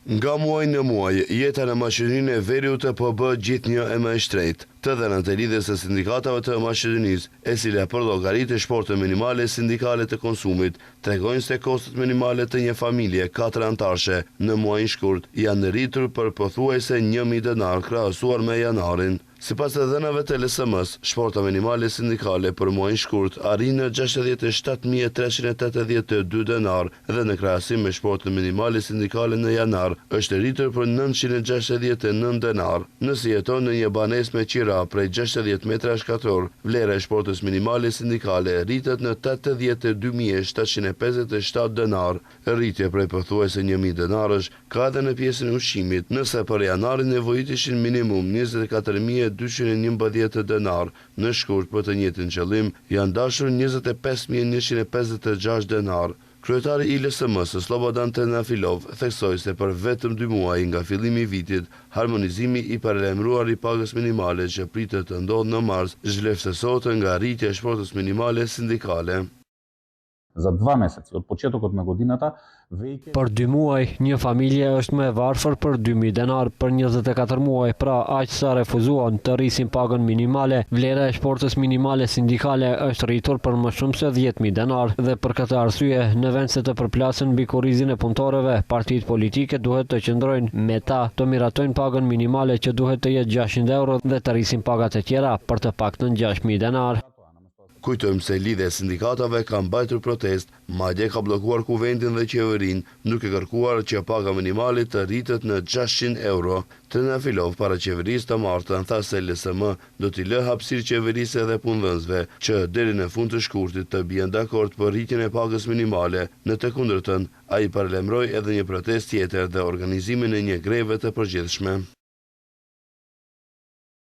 Nga muaj në muaj, jeta në Maqedoninë e Veriut po bë gjithnjë e më e shtrejtë. Të dhënat e lidhjes së sindikatave të Maqedonisë, e cila përllogaritë shporte minimale sindikale të konsumit, tregojnë se kostot minimale të një familje 4 anëtarëse në muajin shkurt janë rritur për pothuajse 1.000 denar krahasuar me janarin. Sipas të dhënave të LSM-s, shporta minimale sindikale për muajin shkurt arrin në 67.382 denar dhe në krahasim me shportën minimale sindikale në janar është rritur për 969 denar. Nëse jeton në një banesë me qira prej 60 metra shkatror, vlera e shportës minimale sindikale rritet në 82.757 denar. Rritje prej pothuajse 1.000 denarësh ka edhe në pjesën e ushqimit, nëse për janarin nevojitishin minimum 24.211 denar, në shkurt për të njëjtin qëllim janë dashur 25.156 denar. Kryetari i LSM-s Slobodan Trendafilov theksoi se për vetëm 2 muaj nga fillimi i vitit, harmonizimi i paralajmëruar i pagës minimale që pritet të ndodhë në mars zhvlerësohet nga rritja e shportës minimale sindikale. За 2 месеци од почетокот на годината веќе Për 2 muaj, një familje është më e varfër për 2.000 denar, për 24 muaj, pra aq sa refuzuan të rrisin pagën minimale, vlera e shportës minimale sindikale është rritur për më shumë se 10.000 denar dhe për këtë arsye, në vend se të përplasen mbi kurrizin e punëtorëve, partitë politike duhet të qëndrojnë me ta të miratojnë pagën minimale që duhet të jetë 600 euro dhe të rrisin pagat e tjera për të paktën 6.000 denar. Kujtojmë se lidhja e sindikatave ka mbajtur protest, madje ka bllokuar kuvendin dhe qeverinë, duke kërkuar që paga minimale të rritet në 600 euro. Trendafilov para qeverisë të martën tha se LSM do t'i lë hapësirë qeverisë dhe punëdhënësve që deri në fund të shkurtit të bien dakord për rritjen e pagës minimale. Në të kundërtën, ai paralajmëroi edhe një protestë tjetër dhe organizimin e një greve të përgjithshme.